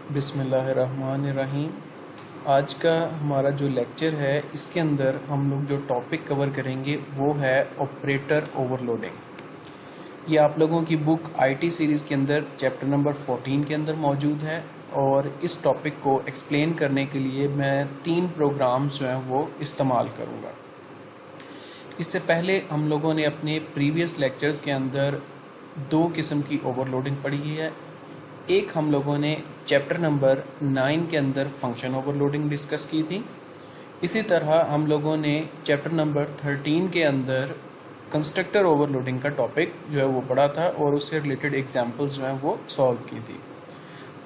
बिस्मिल्लाहिर्रहमानिर्रहीम। आज का हमारा जो लेक्चर है इसके अंदर हम लोग जो टॉपिक कवर करेंगे वो है ऑपरेटर ओवरलोडिंग। ये आप लोगों की बुक आईटी सीरीज़ के अंदर चैप्टर नंबर 14 के अंदर मौजूद है और इस टॉपिक को एक्सप्लेन करने के लिए मैं 3 प्रोग्राम्स जो हैं वो इस्तेमाल करूँगा। इससे पहले हम लोगों ने अपने प्रीवियस लेक्चर्स के अंदर 2 किस्म की ओवरलोडिंग पढ़ी है। एक हम लोगों ने चैप्टर नंबर 9 के अंदर फंक्शन ओवरलोडिंग डिस्कस की थी। इसी तरह हम लोगों ने चैप्टर नंबर 13 के अंदर कंस्ट्रक्टर ओवरलोडिंग का टॉपिक जो है वो पढ़ा था और उससे रिलेटेड एग्जांपल्स जो हैं वो सॉल्व की थी।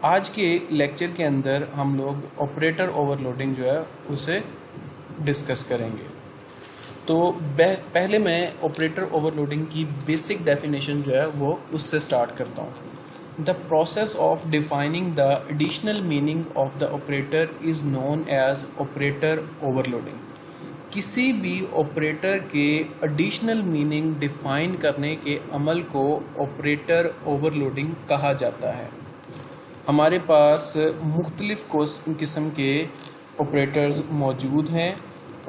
आज के लेक्चर के अंदर हम लोग ऑपरेटर ओवरलोडिंग जो है उसे डिस्कस करेंगे। तो पहले मैं ऑपरेटर ओवरलोडिंग की बेसिक डेफिनेशन जो है वो उससे स्टार्ट करता हूँ। The process of defining the additional meaning of the operator is known as operator overloading. किसी भी ऑपरेटर के एडिशनल मीनिंग डिफाइन करने के अमल को ऑपरेटर ओवरलोडिंग कहा जाता है। हमारे पास मुख्तलिफ किस्म के ऑपरेटर्स मौजूद हैं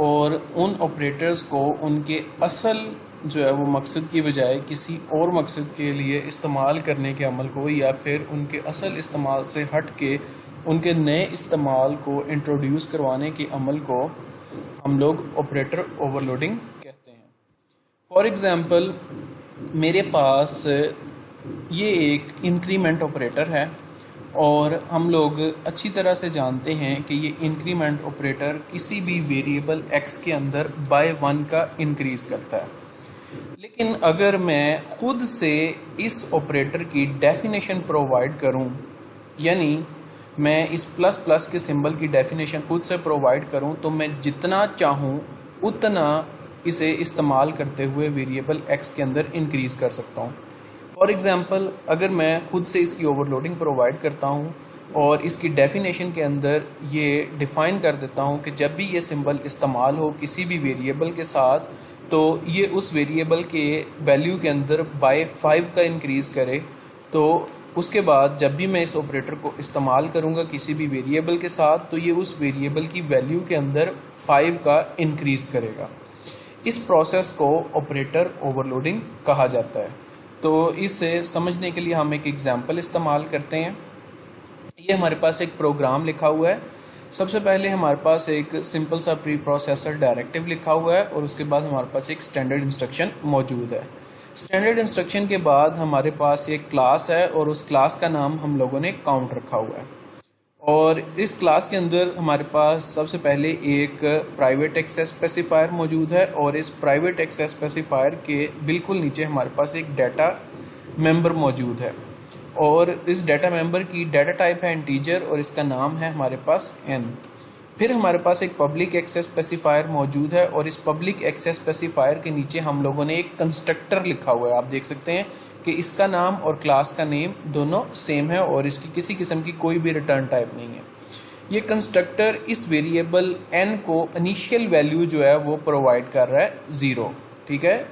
और उन ऑपरेटर्स को उनके असल जो है वो मकसद की बजाय किसी और मकसद के लिए इस्तेमाल करने के अमल को या फिर उनके असल इस्तेमाल से हट के उनके नए इस्तेमाल को इंट्रोड्यूस करवाने के अमल को हम लोग ऑपरेटर ओवरलोडिंग कहते हैं। फॉर एग्ज़ाम्पल मेरे पास ये एक इंक्रीमेंट ऑपरेटर है और हम लोग अच्छी तरह से जानते हैं कि ये इंक्रीमेंट ऑपरेटर किसी भी वेरिएबल x के अंदर बाय 1 का इंक्रीज करता है। लेकिन अगर मैं खुद से इस ऑपरेटर की डेफिनेशन प्रोवाइड करूं, यानी मैं इस प्लस प्लस के सिंबल की डेफिनेशन खुद से प्रोवाइड करूं, तो मैं जितना चाहूं उतना इसे इस्तेमाल करते हुए वेरिएबल x के अंदर इंक्रीज कर सकता हूं। फॉर एग्जांपल अगर मैं खुद से इसकी ओवरलोडिंग प्रोवाइड करता हूं और इसकी डेफिनेशन के अंदर ये डिफाइन कर देता हूं कि जब भी ये सिंबल इस्तेमाल हो किसी भी वेरिएबल के साथ, तो ये उस वेरिएबल के वैल्यू के अंदर बाय 5 का इंक्रीज करे, तो उसके बाद जब भी मैं इस ऑपरेटर को इस्तेमाल करूंगा किसी भी वेरिएबल के साथ, तो ये उस वेरिएबल की वैल्यू के अंदर 5 का इंक्रीज करेगा। इस प्रोसेस को ऑपरेटर ओवरलोडिंग कहा जाता है। तो इसे समझने के लिए हम एक एग्जांपल इस्तेमाल करते हैं। ये हमारे पास एक प्रोग्राम लिखा हुआ है। सबसे पहले हमारे पास एक सिंपल सा प्री प्रोसेसर डायरेक्टिव लिखा हुआ है और उसके बाद हमारे पास एक स्टैंडर्ड इंस्ट्रक्शन मौजूद है। स्टैंडर्ड इंस्ट्रक्शन के बाद हमारे पास एक क्लास है और उस क्लास का नाम हम लोगों ने काउंट रखा हुआ है। और इस क्लास के अंदर हमारे पास सबसे पहले एक प्राइवेट एक्सेस स्पेसिफायर मौजूद है और इस प्राइवेट एक्सेस स्पेसिफायर के बिल्कुल नीचे हमारे पास एक डाटा मेंबर मौजूद है और इस डाटा मेंबर की डाटा टाइप है इंटीजर और इसका नाम है हमारे पास n। फिर हमारे पास एक पब्लिक एक्सेस स्पेसिफायर मौजूद है और इस पब्लिक एक्सेस स्पेसिफायर के नीचे हम लोगों ने एक कंस्ट्रक्टर लिखा हुआ है। आप देख सकते हैं कि इसका नाम और क्लास का नेम दोनों सेम है और इसकी किसी किस्म की कोई भी रिटर्न टाइप नहीं है। ये कंस्ट्रक्टर इस वेरिएबल n को इनिशियल वैल्यू जो है वो प्रोवाइड कर रहा है 0। ठीक है।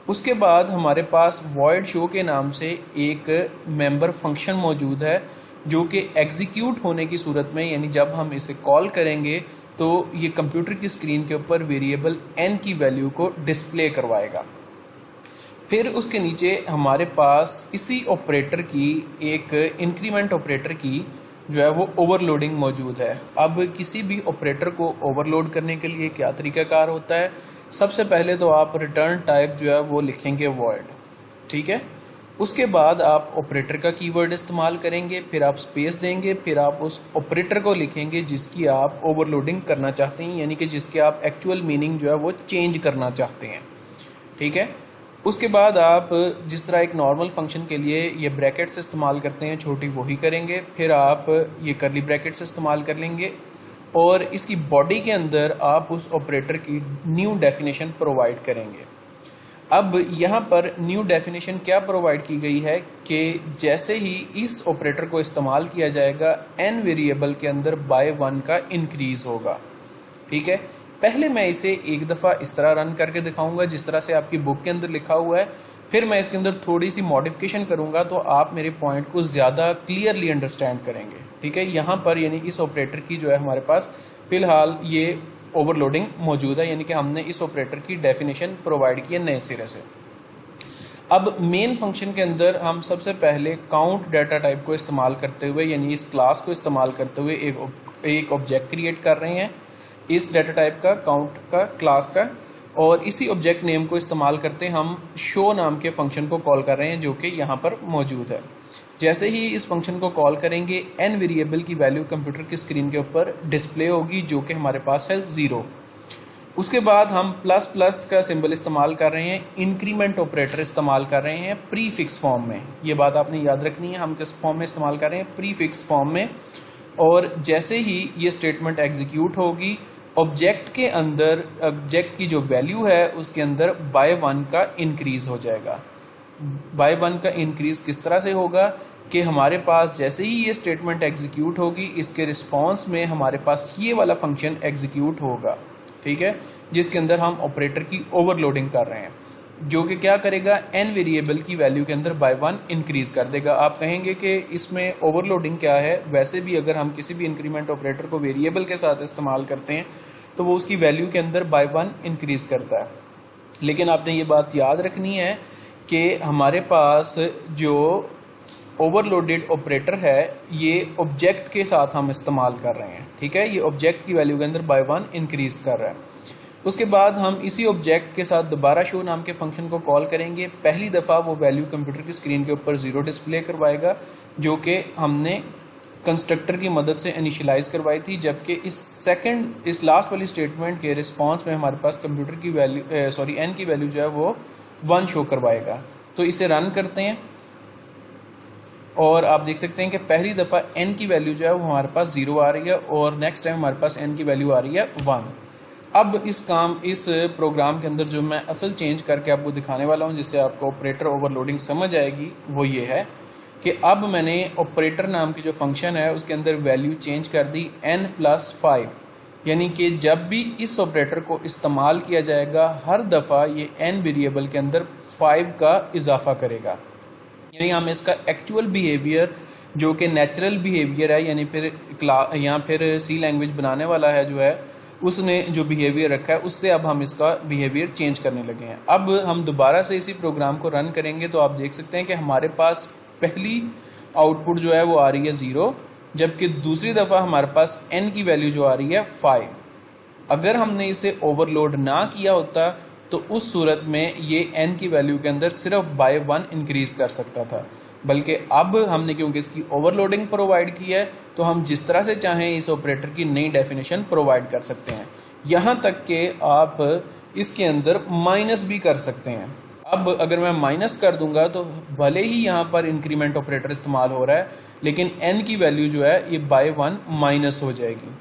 उसके बाद हमारे पास वॉइड शो के नाम से एक मेंबर फंक्शन मौजूद है जो कि एग्जीक्यूट होने की सूरत में, यानी जब हम इसे कॉल करेंगे तो ये कंप्यूटर की स्क्रीन के ऊपर वेरिएबल n की वैल्यू को डिस्प्ले करवाएगा। फिर उसके नीचे हमारे पास इसी ऑपरेटर की एक इंक्रीमेंट ऑपरेटर की जो है वो ओवरलोडिंग मौजूद है। अब किसी भी ऑपरेटर को ओवरलोड करने के लिए क्या तरीकाकार होता है? सबसे पहले तो आप रिटर्न टाइप जो है वो लिखेंगे वॉइड। ठीक है। उसके बाद आप ऑपरेटर का कीवर्ड इस्तेमाल करेंगे, फिर आप स्पेस देंगे, फिर आप उस ऑपरेटर को लिखेंगे जिसकी आप ओवरलोडिंग करना चाहते हैं, यानी कि जिसके आप एक्चुअल मीनिंग जो है वो चेंज करना चाहते हैं। ठीक है। उसके बाद आप जिस तरह एक नॉर्मल फंक्शन के लिए ये ब्रैकेट्स इस्तेमाल करते हैं छोटी, वही करेंगे। फिर आप ये कर्ली ब्रैकेट्स इस्तेमाल कर लेंगे और इसकी बॉडी के अंदर आप उस ऑपरेटर की न्यू डेफिनेशन प्रोवाइड करेंगे। अब यहाँ पर न्यू डेफिनेशन क्या प्रोवाइड की गई है कि जैसे ही इस ऑपरेटर को इस्तेमाल किया जाएगा n वेरिएबल के अंदर बाय 1 का इंक्रीज होगा। ठीक है। पहले मैं इसे एक दफ़ा इस तरह रन करके दिखाऊंगा जिस तरह से आपकी बुक के अंदर लिखा हुआ है, फिर मैं इसके अंदर थोड़ी सी मॉडिफिकेशन करूंगा तो आप मेरे पॉइंट को ज़्यादा क्लियरली अंडरस्टैंड करेंगे। ठीक है, यहाँ पर यानी इस ऑपरेटर की जो है हमारे पास फिलहाल ये ओवरलोडिंग मौजूद है, यानी कि हमने इस ऑपरेटर की डेफिनेशन प्रोवाइड की है नए सिरे से। अब मेन फंक्शन के अंदर हम सबसे पहले काउंट डाटा टाइप को इस्तेमाल करते हुए यानी इस क्लास को इस्तेमाल करते हुए एक ऑब्जेक्ट क्रिएट कर रहे हैं इस डाटा टाइप का, काउंट का, क्लास का, और इसी ऑब्जेक्ट नेम को इस्तेमाल करते हम शो नाम के फंक्शन को कॉल कर रहे हैं जो कि यहाँ पर मौजूद है। जैसे ही इस फंक्शन को कॉल करेंगे n वेरिएबल की वैल्यू कंप्यूटर की स्क्रीन के ऊपर डिस्प्ले होगी जो कि हमारे पास है 0। उसके बाद हम प्लस प्लस का सिंबल इस्तेमाल कर रहे हैं, इंक्रीमेंट ऑपरेटर इस्तेमाल कर रहे हैं प्रीफिक्स फॉर्म में। ये बात आपने याद रखनी है, हम किस फॉर्म में इस्तेमाल कर रहे हैं, प्रीफिक्स फॉर्म में। और जैसे ही ये स्टेटमेंट एग्जीक्यूट होगी ऑब्जेक्ट के अंदर ऑब्जेक्ट की जो वैल्यू है उसके अंदर बाय 1 का इंक्रीज हो जाएगा। बाय 1 का इंक्रीज किस तरह से होगा कि हमारे पास जैसे ही ये स्टेटमेंट एग्जीक्यूट होगी इसके रिस्पॉन्स में हमारे पास ये वाला फंक्शन एग्जीक्यूट होगा। ठीक है, जिसके अंदर हम ऑपरेटर की ओवरलोडिंग कर रहे हैं जो कि क्या करेगा, n वेरिएबल की वैल्यू के अंदर बाय 1 इंक्रीज कर देगा। आप कहेंगे कि इसमें ओवरलोडिंग क्या है, वैसे भी अगर हम किसी भी इंक्रीमेंट ऑपरेटर को वेरिएबल के साथ इस्तेमाल करते हैं तो वो उसकी वैल्यू के अंदर बाय 1 इंक्रीज करता है। लेकिन आपने ये बात याद रखनी है कि हमारे पास जो ओवरलोडेड ऑपरेटर है ये ऑब्जेक्ट के साथ हम इस्तेमाल कर रहे हैं। ठीक है, ये ऑब्जेक्ट की वैल्यू के अंदर बाय 1 इंक्रीज कर रहा है। उसके बाद हम इसी ऑब्जेक्ट के साथ दोबारा शो नाम के फंक्शन को कॉल करेंगे। पहली दफ़ा वो वैल्यू कंप्यूटर की स्क्रीन के ऊपर 0 डिस्प्ले करवाएगा जो कि हमने कंस्ट्रक्टर की मदद से इनिशियलाइज करवाई थी, जबकि इस लास्ट वाली स्टेटमेंट के रिस्पॉन्स में हमारे पास कंप्यूटर की वैल्यू n की वैल्यू जो है वो 1 शो करवाएगा। तो इसे रन करते हैं और आप देख सकते हैं कि पहली दफ़ा n की वैल्यू जो है वो हमारे पास 0 आ रही है और नेक्स्ट टाइम हमारे पास n की वैल्यू आ रही है 1। अब इस प्रोग्राम के अंदर जो मैं असल चेंज करके आपको दिखाने वाला हूं जिससे आपको ऑपरेटर ओवरलोडिंग समझ आएगी वो ये है कि अब मैंने ऑपरेटर नाम की जो फंक्शन है उसके अंदर वैल्यू चेंज कर दी n+5, यानी कि जब भी इस ऑपरेटर को इस्तेमाल किया जाएगा हर दफ़ा ये n वेरिएबल के अंदर 5 का इजाफा करेगा। यानी हम इसका एक्चुअल बिहेवियर जो कि नेचुरल बिहेवियर है, यानी फिर सी लैंग्वेज बनाने वाला है जो है उसने जो बिहेवियर रखा है उससे अब हम इसका बिहेवियर चेंज करने लगे हैं। अब हम दोबारा से इसी प्रोग्राम को रन करेंगे तो आप देख सकते हैं कि हमारे पास पहली आउटपुट जो है वो आ रही है 0, जबकि दूसरी दफ़ा हमारे पास n की वैल्यू जो आ रही है 5। अगर हमने इसे ओवरलोड ना किया होता तो उस सूरत में ये n की वैल्यू के अंदर सिर्फ बाय 1 इंक्रीज कर सकता था, बल्कि अब हमने क्योंकि इसकी ओवरलोडिंग प्रोवाइड की है तो हम जिस तरह से चाहें इस ऑपरेटर की नई डेफिनेशन प्रोवाइड कर सकते हैं। यहाँ तक कि आप इसके अंदर माइनस भी कर सकते हैं। अब अगर मैं माइनस कर दूंगा तो भले ही यहाँ पर इंक्रीमेंट ऑपरेटर इस्तेमाल हो रहा है लेकिन n की वैल्यू जो है ये बाय 1 माइनस हो जाएगी।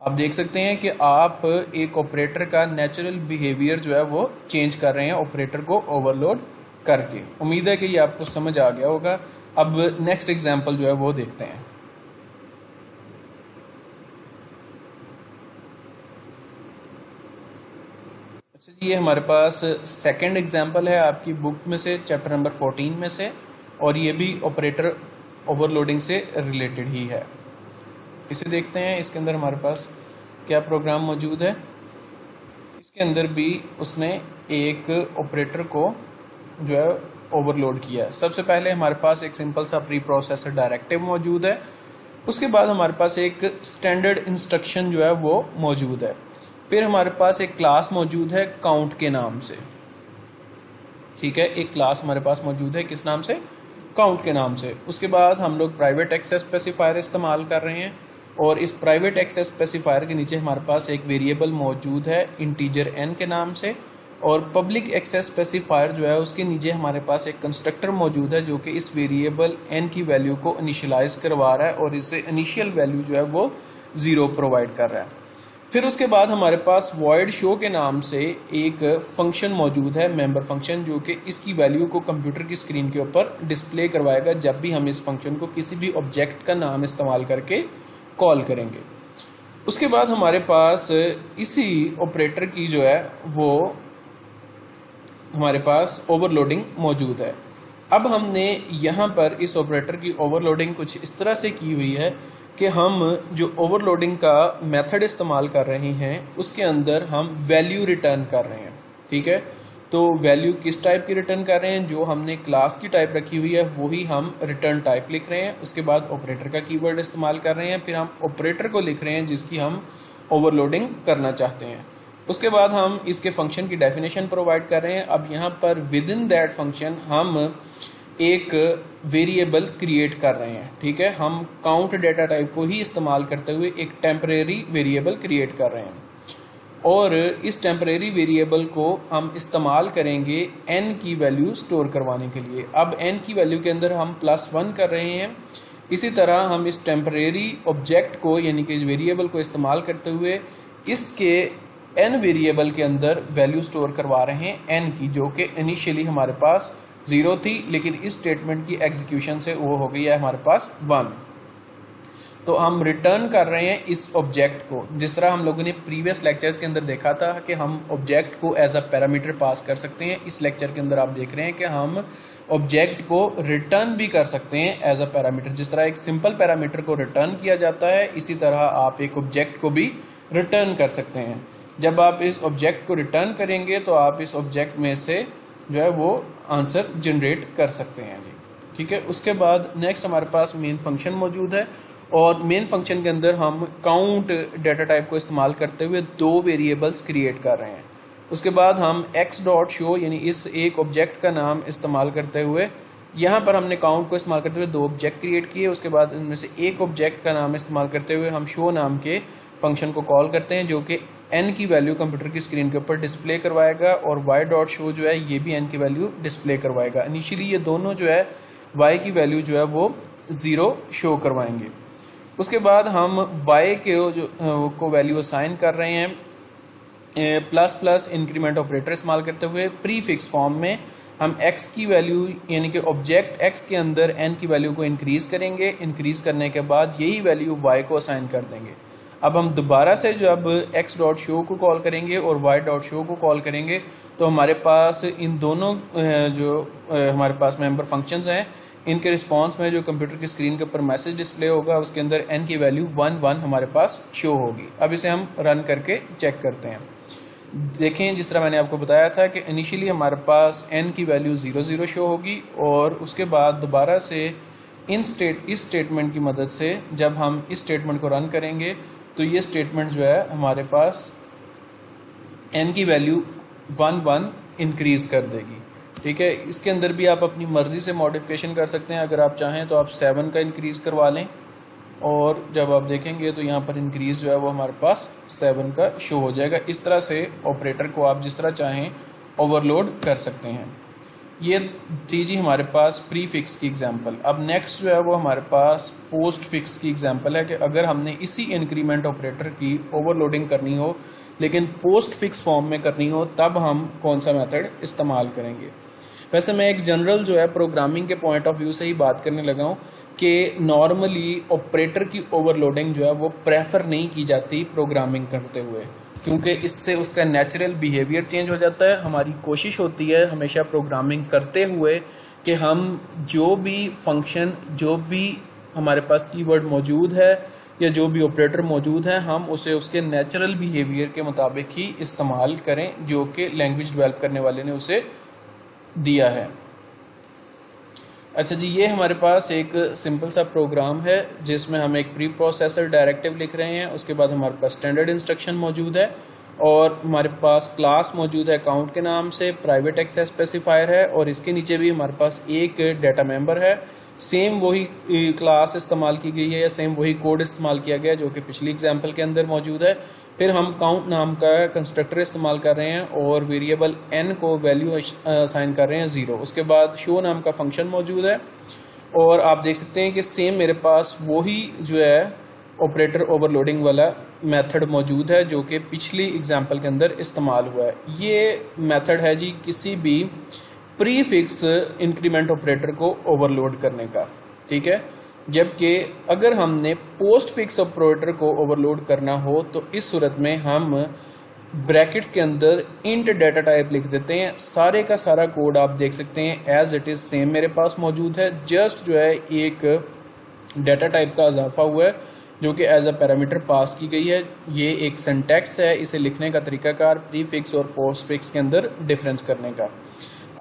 आप देख सकते हैं कि आप एक ऑपरेटर का नेचुरल बिहेवियर जो है वो चेंज कर रहे हैं ऑपरेटर को ओवरलोड करके। उम्मीद है कि ये आपको समझ आ गया होगा। अब नेक्स्ट एग्जांपल जो है वो देखते हैं। अच्छा जी, ये हमारे पास सेकंड एग्जांपल है आपकी बुक में से, चैप्टर नंबर 14 में से, और ये भी ऑपरेटर ओवरलोडिंग से रिलेटेड ही है। इसे देखते हैं, इसके अंदर हमारे पास क्या प्रोग्राम मौजूद है। इसके अंदर भी उसने एक ऑपरेटर को जो है ओवरलोड किया है। सबसे पहले हमारे पास एक सिंपल सा प्री प्रोसेसर डायरेक्टिव मौजूद है, उसके बाद हमारे पास एक स्टैंडर्ड इंस्ट्रक्शन जो है वो मौजूद है, फिर हमारे पास एक क्लास मौजूद है काउंट के नाम से। ठीक है, एक क्लास हमारे पास मौजूद है किस नाम से, काउंट के नाम से। उसके बाद हम लोग प्राइवेट एक्सेस स्पेसिफायर इस्तेमाल कर रहे हैं और इस प्राइवेट एक्सेस स्पेसिफायर के नीचे हमारे पास एक वेरिएबल मौजूद है इंटीजर n के नाम से, और पब्लिक एक्सेस स्पेसिफायर जो है उसके नीचे हमारे पास एक कंस्ट्रक्टर मौजूद है जो कि इस वेरिएबल n की वैल्यू को इनिशियलाइज करवा रहा है और इससे इनिशियल वैल्यू जो है वो 0 प्रोवाइड कर रहा है। फिर उसके बाद हमारे पास void show के नाम से एक फंक्शन मौजूद है, मेंबर फंक्शन, जो कि इसकी वैल्यू को कंप्यूटर की स्क्रीन के ऊपर डिस्प्ले करवाएगा जब भी हम इस फंक्शन को किसी भी ऑब्जेक्ट का नाम इस्तेमाल करके कॉल करेंगे। उसके बाद हमारे पास इसी ऑपरेटर की जो है वो हमारे पास ओवरलोडिंग मौजूद है। अब हमने यहाँ पर इस ऑपरेटर की ओवरलोडिंग कुछ इस तरह से की हुई है कि हम जो ओवरलोडिंग का मेथड इस्तेमाल कर रहे हैं उसके अंदर हम वैल्यू रिटर्न कर रहे हैं। ठीक है, तो वैल्यू किस टाइप की रिटर्न कर रहे हैं, जो हमने क्लास की टाइप रखी हुई है वही हम रिटर्न टाइप लिख रहे हैं। उसके बाद ऑपरेटर का कीवर्ड इस्तेमाल कर रहे हैं, फिर हम ऑपरेटर को लिख रहे हैं जिसकी हम ओवरलोडिंग करना चाहते हैं। उसके बाद हम इसके फंक्शन की डेफिनेशन प्रोवाइड कर रहे हैं। अब यहाँ पर विद इन दैट फंक्शन हम एक वेरिएबल क्रिएट कर रहे हैं। ठीक है, हम काउंट डेटा टाइप को ही इस्तेमाल करते हुए एक टेम्परेरी वेरिएबल क्रिएट कर रहे हैं और इस टेम्परेरी वेरिएबल को हम इस्तेमाल करेंगे n की वैल्यू स्टोर करवाने के लिए। अब n की वैल्यू के अंदर हम +1 कर रहे हैं। इसी तरह हम इस टेम्परेरी ऑब्जेक्ट को यानी कि वेरिएबल को इस्तेमाल करते हुए इसके n वेरिएबल के अंदर वैल्यू स्टोर करवा रहे हैं n की, जो कि इनिशियली हमारे पास 0 थी, लेकिन इस स्टेटमेंट की एग्जीक्यूशन से वो हो गई है हमारे पास 1। तो हम रिटर्न कर रहे हैं इस ऑब्जेक्ट को, जिस तरह हम लोगों ने प्रीवियस लेक्चर्स के अंदर देखा था कि हम ऑब्जेक्ट को एज अ पैरामीटर पास कर सकते हैं। इस लेक्चर के अंदर आप देख रहे हैं कि हम ऑब्जेक्ट को रिटर्न भी कर सकते हैं एज अ पैरामीटर। जिस तरह एक सिंपल पैरामीटर को रिटर्न किया जाता है, इसी तरह आप एक ऑब्जेक्ट को भी रिटर्न कर सकते हैं। जब आप इस ऑब्जेक्ट को रिटर्न करेंगे तो आप इस ऑब्जेक्ट में से जो है वो आंसर जनरेट कर सकते हैं। ठीक है, उसके बाद नेक्स्ट हमारे पास मेन फंक्शन मौजूद है और मेन फंक्शन के अंदर हम काउंट डेटा टाइप को इस्तेमाल करते हुए 2 वेरिएबल्स क्रिएट कर रहे हैं। उसके बाद हम x.show यानी इस एक ऑब्जेक्ट का नाम इस्तेमाल करते हुए यहाँ पर हमने काउंट को इस्तेमाल करते हुए 2 ऑब्जेक्ट क्रिएट किए। उसके बाद इनमें से एक ऑब्जेक्ट का नाम इस्तेमाल करते हुए हम शो नाम के फंक्शन को कॉल करते हैं, जो कि n की वैल्यू कंप्यूटर की स्क्रीन के ऊपर डिस्प्ले करवाएगा और y.show जो है ये भी n की वैल्यू डिस्प्ले करवाएगा। इनिशियली ये दोनों जो है y की वैल्यू जो है वो 0 शो करवाएंगे। उसके बाद हम y के को वैल्यू असाइन कर रहे हैं ++ इंक्रीमेंट ऑपरेटर इस्तेमाल करते हुए। प्रीफिक्स फॉर्म में हम x की वैल्यू यानी कि ऑब्जेक्ट x के अंदर n की वैल्यू को इंक्रीज करेंगे। इंक्रीज करने के बाद यही वैल्यू y को असाइन कर देंगे। अब हम दोबारा से जब x.show को कॉल करेंगे और y.show को कॉल करेंगे तो हमारे पास इन दोनों जो हमारे पास मेंबर फंक्शंस हैं, इनके रिस्पांस में जो कंप्यूटर की स्क्रीन के ऊपर मैसेज डिस्प्ले होगा उसके अंदर n की वैल्यू 1 हमारे पास शो होगी। अब इसे हम रन करके चेक करते हैं। देखें, जिस तरह मैंने आपको बताया था कि इनिशियली हमारे पास n की वैल्यू 0 शो होगी और उसके बाद दोबारा से इस स्टेटमेंट की मदद से जब हम इस स्टेटमेंट को रन करेंगे तो ये स्टेटमेंट जो है हमारे पास n की वैल्यू 1 इंक्रीज कर देगी। ठीक है, इसके अंदर भी आप अपनी मर्जी से मॉडिफिकेशन कर सकते हैं। अगर आप चाहें तो आप 7 का इंक्रीज करवा लें और जब आप देखेंगे तो यहाँ पर इंक्रीज जो है वो हमारे पास 7 का शो हो जाएगा। इस तरह से ऑपरेटर को आप जिस तरह चाहें ओवरलोड कर सकते हैं। ये थी जी हमारे पास प्री फिक्स की एग्जांपल। अब नेक्स्ट जो है वो हमारे पास पोस्ट फिक्स की एग्जांपल है कि अगर हमने इसी इंक्रीमेंट ऑपरेटर की ओवरलोडिंग करनी हो लेकिन पोस्ट फिक्स फॉर्म में करनी हो तब हम कौन सा मेथड इस्तेमाल करेंगे। वैसे मैं एक जनरल जो है प्रोग्रामिंग के पॉइंट ऑफ व्यू से ही बात करने लगा हूँ कि नॉर्मली ऑपरेटर की ओवरलोडिंग जो है वो प्रेफर नहीं की जाती प्रोग्रामिंग करते हुए, क्योंकि इससे उसका नेचुरल बिहेवियर चेंज हो जाता है। हमारी कोशिश होती है हमेशा प्रोग्रामिंग करते हुए कि हम जो भी फंक्शन, जो भी हमारे पास कीवर्ड मौजूद है या जो भी ऑपरेटर मौजूद है, हम उसे उसके नेचुरल बिहेवियर के मुताबिक ही इस्तेमाल करें जो कि लैंग्वेज डेवलप करने वाले ने उसे दिया है। अच्छा जी, ये हमारे पास एक सिंपल सा प्रोग्राम है जिसमें हम एक प्री प्रोसेसर डायरेक्टिव लिख रहे हैं। उसके बाद हमारे पास स्टैंडर्ड इंस्ट्रक्शन मौजूद है और हमारे पास क्लास मौजूद है काउंट के नाम से, प्राइवेट एक्सेस स्पेसिफायर है और इसके नीचे भी हमारे पास एक डेटा मेंबर है। सेम वही क्लास इस्तेमाल की गई है या सेम वही कोड इस्तेमाल किया गया जो कि पिछली एग्जाम्पल के अंदर मौजूद है। फिर हम काउंट नाम का कंस्ट्रक्टर इस्तेमाल कर रहे हैं और वेरिएबल n को वैल्यू असाइन कर रहे हैं 0। उसके बाद शो नाम का फंक्शन मौजूद है और आप देख सकते हैं कि सेम मेरे पास वही जो है ऑपरेटर ओवरलोडिंग वाला मेथड मौजूद है जो कि पिछली एग्जाम्पल के अंदर इस्तेमाल हुआ है। ये मेथड है जी किसी भी प्री फिक्स इंक्रीमेंट ऑपरेटर को ओवरलोड करने का। ठीक है, जबकि अगर हमने पोस्ट फिक्स ऑपरेटर को ओवरलोड करना हो तो इस सूरत में हम ब्रैकेट्स के अंदर इंट डाटा टाइप लिख देते हैं। सारे का सारा कोड आप देख सकते हैं एज इट इज सेम मेरे पास मौजूद है, जस्ट जो है एक डाटा टाइप का इजाफा हुआ है जो कि एज अ पैरामीटर पास की गई है। ये एक सिंटैक्स है, इसे लिखने का तरीकाकार प्रीफिक्स और पोस्टफिक्स के अंदर डिफरेंस करने का।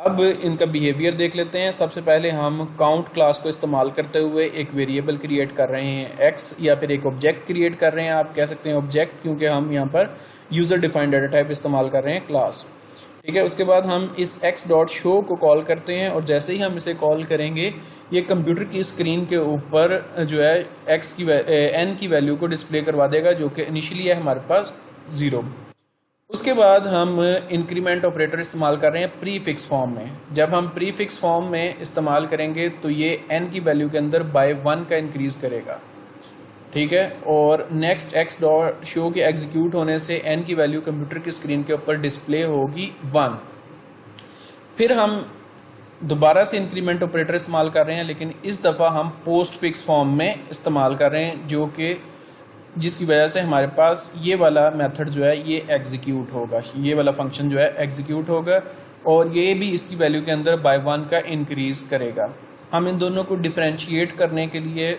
अब इनका बिहेवियर देख लेते हैं। सबसे पहले हम काउंट क्लास को इस्तेमाल करते हुए एक वेरिएबल क्रिएट कर रहे हैं x, या फिर एक ऑब्जेक्ट क्रिएट कर रहे हैं, आप कह सकते हैं ऑब्जेक्ट, क्योंकि हम यहाँ पर यूजर डिफाइंड डाटा टाइप इस्तेमाल कर रहे हैं क्लास। ठीक है, उसके बाद हम इस x.show को कॉल करते हैं और जैसे ही हम इसे कॉल करेंगे ये कंप्यूटर की स्क्रीन के ऊपर जो है n की वैल्यू को डिस्प्ले करवा देगा, जो कि इनिशियली है हमारे पास 0। उसके बाद हम इंक्रीमेंट ऑपरेटर इस्तेमाल कर रहे हैं प्रीफिक्स फॉर्म में। जब हम प्रीफिक्स फॉर्म में इस्तेमाल करेंगे तो ये n की वैल्यू के अंदर बाय 1 का इंक्रीज करेगा। ठीक है, और नेक्स्ट x.show के एग्जीक्यूट होने से n की वैल्यू कंप्यूटर की स्क्रीन के ऊपर डिस्प्ले होगी 1। फिर हम दोबारा से इंक्रीमेंट ऑपरेटर इस्तेमाल कर रहे हैं, लेकिन इस दफ़ा हम पोस्ट फिक्स फॉर्म में इस्तेमाल कर रहे हैं, जो कि जिसकी वजह से हमारे पास ये वाला मेथड जो है ये एग्जीक्यूट होगा, ये वाला फंक्शन जो है एग्जीक्यूट होगा और ये भी इसकी वैल्यू के अंदर बाय 1 का इंक्रीज करेगा। हम इन दोनों को डिफरेंशिएट करने के लिए,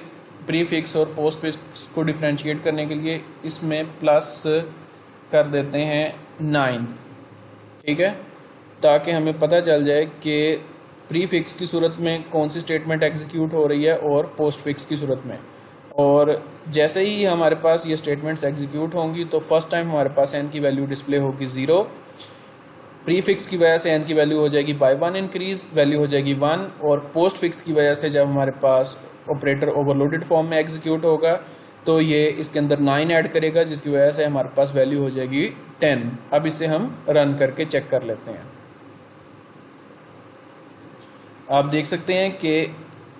प्रीफिक्स और पोस्ट फिक्स को डिफरेंशिएट करने के लिए इसमें प्लस कर देते हैं 9। ठीक है, ताकि हमें पता चल जाए कि प्रीफिक्स की सूरत में कौन सी स्टेटमेंट एग्जीक्यूट हो रही है और पोस्ट फिक्स की सूरत में। और जैसे ही हमारे पास ये स्टेटमेंट्स एग्जीक्यूट होंगी तो फर्स्ट टाइम हमारे पास n की वैल्यू डिस्प्ले होगी 0। प्रीफिक्स की वजह से n की वैल्यू हो जाएगी बाय 1 इंक्रीज, वैल्यू हो जाएगी 1। और पोस्ट फिक्स की वजह से जब हमारे पास ऑपरेटर ओवरलोडेड फॉर्म में एग्जीक्यूट होगा तो ये इसके अंदर 9 ऐड करेगा, जिसकी वजह से हमारे पास वैल्यू हो जाएगी 10। अब इसे हम रन करके चेक कर लेते हैं। आप देख सकते हैं कि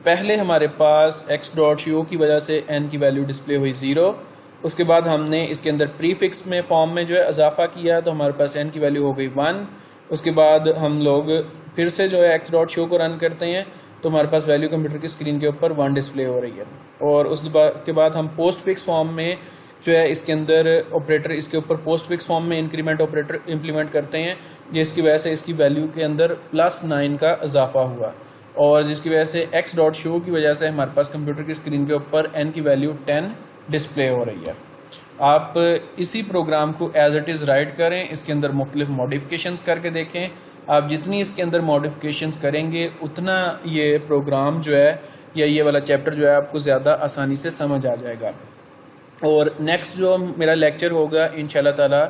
पहले हमारे पास x.show की वजह से n की वैल्यू डिस्प्ले हुई 0। उसके बाद हमने इसके अंदर प्रीफिक्स में फॉर्म में जो है इजाफा किया तो हमारे पास n की वैल्यू हो गई 1। उसके बाद हम लोग फिर से जो है x.show को रन करते हैं तो हमारे पास वैल्यू कंप्यूटर की स्क्रीन के ऊपर 1 डिस्प्ले हो रही है। और उसके बाद हम पोस्ट फिक्स फॉर्म में जो है इसके अंदर ऑपरेटर, इसके ऊपर पोस्ट फिक्स फॉर्म में इंक्रीमेंट ऑपरेटर इम्प्लीमेंट करते हैं, जिसकी वजह से इसकी वैल्यू के अंदर +9 का इजाफा हुआ और जिसकी वजह से x.show की वजह से हमारे पास कंप्यूटर की स्क्रीन के ऊपर n की वैल्यू 10 डिस्प्ले हो रही है। आप इसी प्रोग्राम को एज इट इज़ राइट करें, इसके अंदर मुख्तलिफ मॉडिफिकेशंस करके देखें। आप जितनी इसके अंदर मॉडिफिकेशंस करेंगे उतना ये प्रोग्राम जो है या ये वाला चैप्टर जो है आपको ज़्यादा आसानी से समझ आ जाएगा। और नेक्स्ट जो मेरा लेक्चर होगा इंशाल्लाह ताला,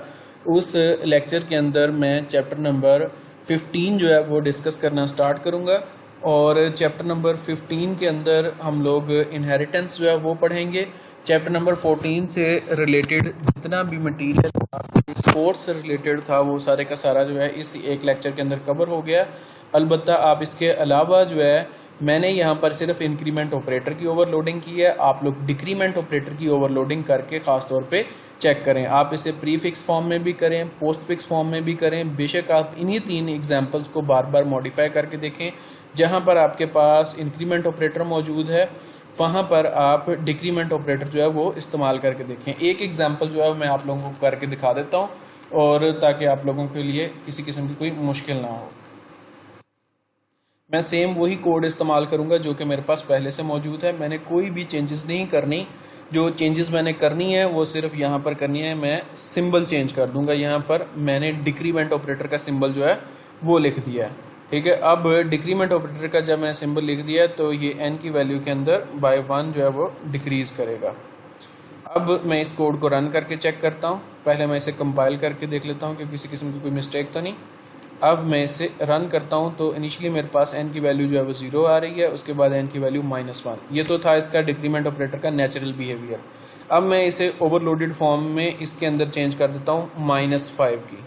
उस लेक्चर के अंदर मैं चैप्टर नंबर 15 जो है वो डिस्कस करना स्टार्ट करूँगा। और चैप्टर नंबर 15 के अंदर हम लोग इनहेरिटेंस जो है वो पढ़ेंगे। चैप्टर नंबर 14 से रिलेटेड जितना भी मटेरियल कोर्स से रिलेटेड था वो सारे का सारा जो है इस एक लेक्चर के अंदर कवर हो गया। अलबत्ता आप इसके अलावा जो है मैंने यहाँ पर सिर्फ इंक्रीमेंट ऑपरेटर की ओवरलोडिंग की है, आप लोग डिक्रीमेंट ऑपरेटर की ओवरलोडिंग करके ख़ास तौर पे चेक करें। आप इसे प्रीफिक्स फॉर्म में भी करें, पोस्ट फिक्स फॉर्म में भी करें। बेशक आप इन्हीं 3 एग्जांपल्स को बार बार मॉडिफाई करके देखें। जहाँ पर आपके पास इंक्रीमेंट ऑपरेटर मौजूद है वहाँ पर आप डिक्रीमेंट ऑपरेटर जो है वो इस्तेमाल करके देखें। एक एग्जाम्पल जो है मैं आप लोगों को करके दिखा देता हूँ और ताकि आप लोगों के लिए किसी किस्म की कोई मुश्किल ना हो। मैं सेम वही कोड इस्तेमाल करूंगा जो कि मेरे पास पहले से मौजूद है। मैंने कोई भी चेंजेस नहीं करनी, जो चेंजेस मैंने करनी है वो सिर्फ यहाँ पर करनी है। मैं सिंबल चेंज कर दूंगा, यहाँ पर मैंने डिक्रीमेंट ऑपरेटर का सिंबल जो है वो लिख दिया है। ठीक है, अब डिक्रीमेंट ऑपरेटर का जब मैंने सिंबल लिख दिया तो ये n की वैल्यू के अंदर बाय 1 जो है वो डिक्रीज करेगा। अब मैं इस कोड को रन करके चेक करता हूँ। पहले मैं इसे कंपाइल करके देख लेता हूँ कि किसी किस्म की कोई मिस्टेक तो नहीं। अब मैं इसे रन करता हूँ तो इनिशियली मेरे पास n की वैल्यू जो है वो 0 आ रही है, उसके बाद n की वैल्यू -1। ये तो था इसका डिक्रीमेंट ऑपरेटर का नेचुरल बिहेवियर। अब मैं इसे ओवरलोडेड फॉर्म में इसके अंदर चेंज कर देता हूँ -5 की।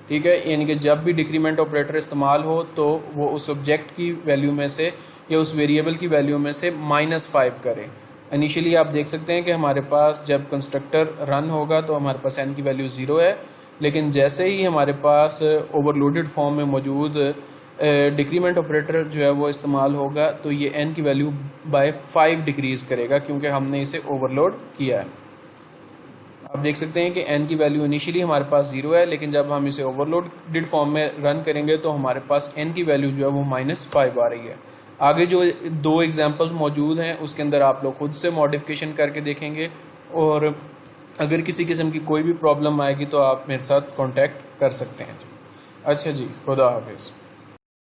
ठीक है, यानी कि जब भी डिक्रीमेंट ऑपरेटर इस्तेमाल हो तो वो उस ऑब्जेक्ट की वैल्यू में से या उस वेरिएबल की वैल्यू में से -5 करे। इनिशियली आप देख सकते हैं कि हमारे पास जब कंस्ट्रक्टर रन होगा तो हमारे पास n की वैल्यू 0 है, लेकिन जैसे ही हमारे पास ओवरलोडेड फॉर्म में मौजूद डिक्रीमेंट ऑपरेटर जो है वो इस्तेमाल होगा तो ये n की वैल्यू बाय 5 डिक्रीज करेगा क्योंकि हमने इसे ओवरलोड किया है। आप देख सकते हैं कि n की वैल्यू इनिशियली हमारे पास 0 है, लेकिन जब हम इसे ओवरलोडेड फॉर्म में रन करेंगे तो हमारे पास n की वैल्यू जो है वो -5 आ रही है। आगे जो 2 एग्जांपल्स मौजूद हैं उसके अंदर आप लोग खुद से मॉडिफिकेशन करके देखेंगे, और अगर किसी किस्म की कोई भी प्रॉब्लम आएगी तो आप मेरे साथ कांटेक्ट कर सकते हैं। अच्छा जी, खुदा हाफिज़।